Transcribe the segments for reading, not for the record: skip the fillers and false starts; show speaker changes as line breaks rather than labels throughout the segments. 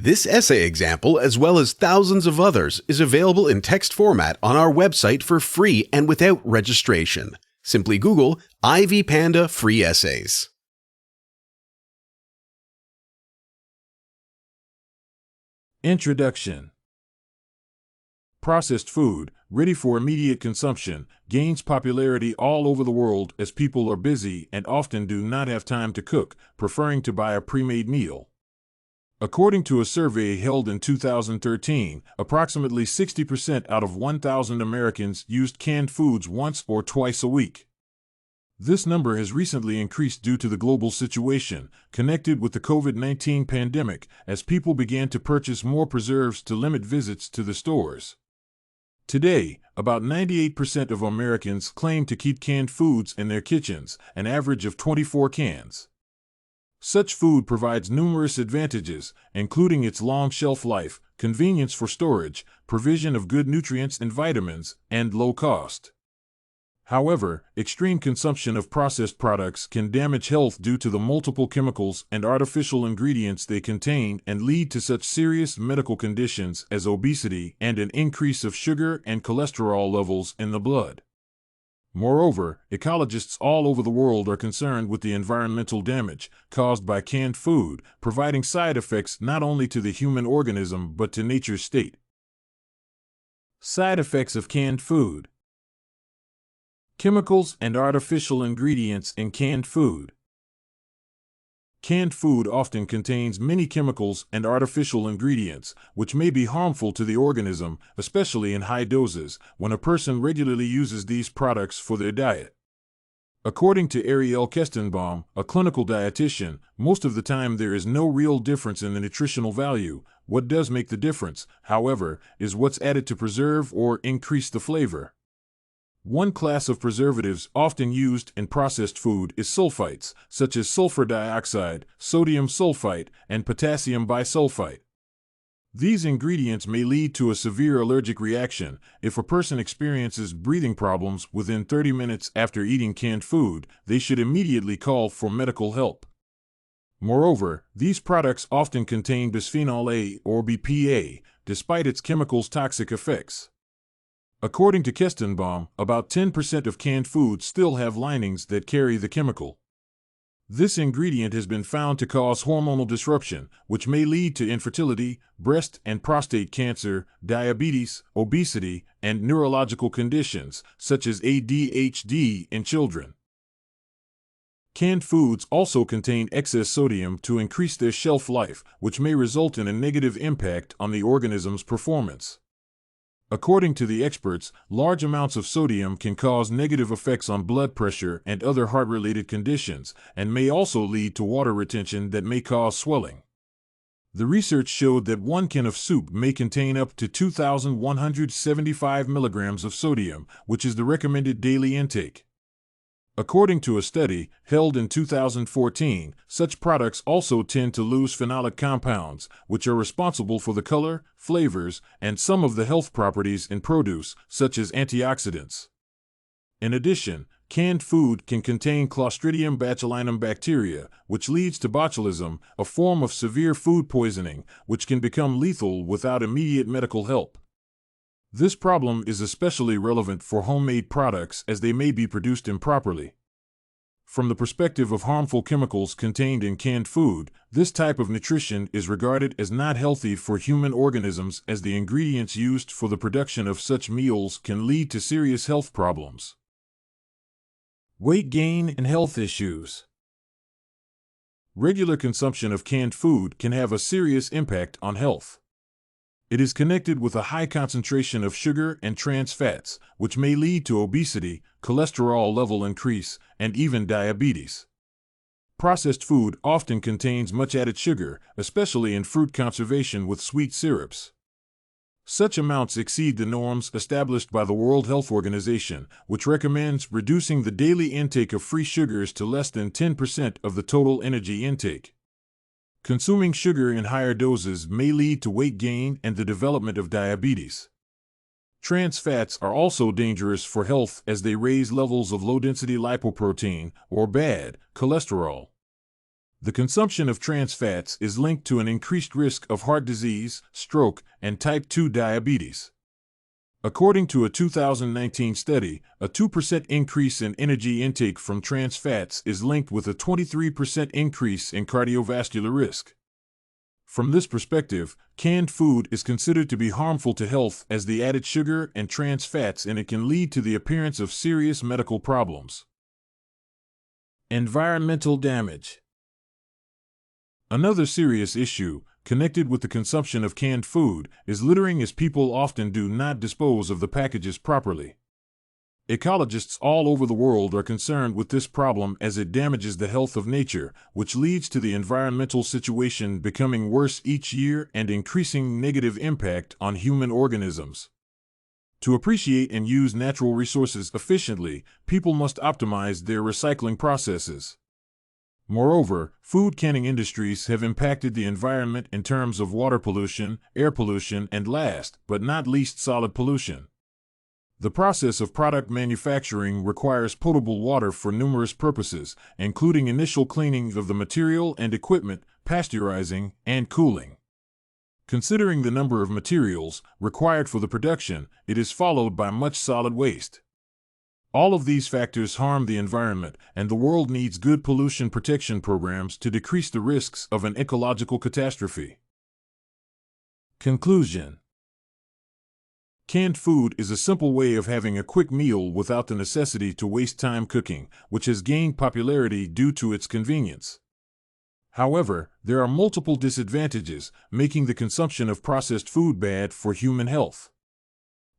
This essay example, as well as thousands of others, is available in text format on our website for free and without registration. Simply Google Ivy Panda Free Essays.
Introduction. Processed food, ready for immediate consumption, gains popularity all over the world as people are busy and often do not have time to cook, preferring to buy a pre-made meal. According to a survey held in 2013, approximately 60% out of 1,000 Americans used canned foods once or twice a week. This number has recently increased due to the global situation connected with the COVID-19 pandemic as people began to purchase more preserves to limit visits to the stores. Today, about 98% of Americans claim to keep canned foods in their kitchens, an average of 24 cans. Such food provides numerous advantages, including its long shelf life, convenience for storage, provision of good nutrients and vitamins, and low cost. However, extreme consumption of processed products can damage health due to the multiple chemicals and artificial ingredients they contain and lead to such serious medical conditions as obesity and an increase of sugar and cholesterol levels in the blood. Moreover, ecologists all over the world are concerned with the environmental damage caused by canned food, providing side effects not only to the human organism but to nature's state. Side effects of canned food. Chemicals and artificial ingredients in canned food. Canned food often contains many chemicals and artificial ingredients, which may be harmful to the organism, especially in high doses, when a person regularly uses these products for their diet. According to Ariel Kestenbaum, a clinical dietitian, most of the time there is no real difference in the nutritional value. What does make the difference, however, is what's added to preserve or increase the flavor. One class of preservatives often used in processed food is sulfites, such as sulfur dioxide, sodium sulfite, and potassium bisulfite. These ingredients may lead to a severe allergic reaction. If a person experiences breathing problems within 30 minutes after eating canned food, they should immediately call for medical help. Moreover, these products often contain bisphenol A or BPA, despite its chemicals' toxic effects. According to Kestenbaum, about 10% of canned foods still have linings that carry the chemical. This ingredient has been found to cause hormonal disruption, which may lead to infertility, breast and prostate cancer, diabetes, obesity, and neurological conditions, such as ADHD in children. Canned foods also contain excess sodium to increase their shelf life, which may result in a negative impact on the organism's performance. According to the experts, large amounts of sodium can cause negative effects on blood pressure and other heart-related conditions, and may also lead to water retention that may cause swelling. The research showed that 1 can of soup may contain up to 2,175 milligrams of sodium, which is the recommended daily intake. According to a study held in 2014, such products also tend to lose phenolic compounds, which are responsible for the color, flavors, and some of the health properties in produce, such as antioxidants. In addition, canned food can contain Clostridium botulinum bacteria, which leads to botulism, a form of severe food poisoning, which can become lethal without immediate medical help. This problem is especially relevant for homemade products as they may be produced improperly. From the perspective of harmful chemicals contained in canned food, this type of nutrition is regarded as not healthy for human organisms as the ingredients used for the production of such meals can lead to serious health problems. Weight gain and health issues. Regular consumption of canned food can have a serious impact on health. It is connected with a high concentration of sugar and trans fats, which may lead to obesity, cholesterol level increase, and even diabetes. Processed food often contains much added sugar, especially in fruit conservation with sweet syrups. Such amounts exceed the norms established by the World Health Organization, which recommends reducing the daily intake of free sugars to less than 10% of the total energy intake. Consuming sugar in higher doses may lead to weight gain and the development of diabetes. Trans fats are also dangerous for health as they raise levels of low-density lipoprotein, or bad, cholesterol. The consumption of trans fats is linked to an increased risk of heart disease, stroke, and type 2 diabetes. According to a 2019 study, a 2% increase in energy intake from trans fats is linked with a 23% increase in cardiovascular risk. From this perspective, canned food is considered to be harmful to health as the added sugar and trans fats in it can lead to the appearance of serious medical problems. Environmental damage. Another serious issue, connected with the consumption of canned food, is littering, as people often do not dispose of the packages properly. Ecologists all over the world are concerned with this problem as it damages the health of nature, which leads to the environmental situation becoming worse each year and increasing negative impact on human organisms. To appreciate and use natural resources efficiently, people must optimize their recycling processes. Moreover, food canning industries have impacted the environment in terms of water pollution, air pollution, and last but not least, solid pollution. The process of product manufacturing requires potable water for numerous purposes, including initial cleaning of the material and equipment, pasteurizing, and cooling. Considering the number of materials required for the production, it is followed by much solid waste. All of these factors harm the environment, and the world needs good pollution protection programs to decrease the risks of an ecological catastrophe. Conclusion. Canned food is a simple way of having a quick meal without the necessity to waste time cooking, which has gained popularity due to its convenience. However, there are multiple disadvantages, making the consumption of processed food bad for human health.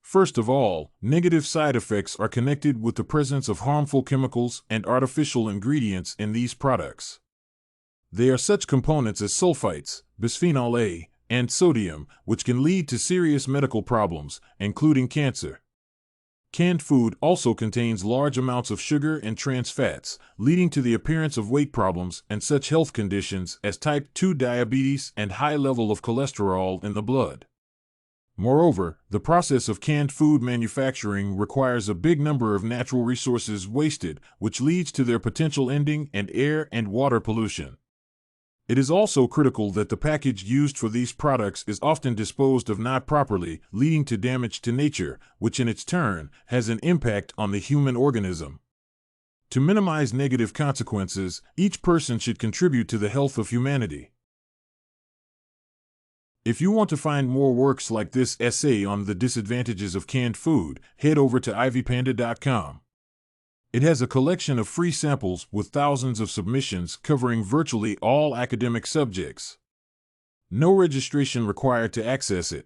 First of all, negative side effects are connected with the presence of harmful chemicals and artificial ingredients in these products. They are such components as sulfites, bisphenol A, and sodium, which can lead to serious medical problems, including cancer. Canned food also contains large amounts of sugar and trans fats, leading to the appearance of weight problems and such health conditions as type 2 diabetes and high level of cholesterol in the blood. Moreover, the process of canned food manufacturing requires a big number of natural resources wasted, which leads to their potential ending in air and water pollution. It is also critical that the package used for these products is often disposed of not properly, leading to damage to nature, which in its turn has an impact on the human organism. To minimize negative consequences, each person should contribute to the health of humanity. If you want to find more works like this essay on the disadvantages of canned food, head over to ivpanda.com. It has a collection of free samples with thousands of submissions covering virtually all academic subjects. No registration required to access it.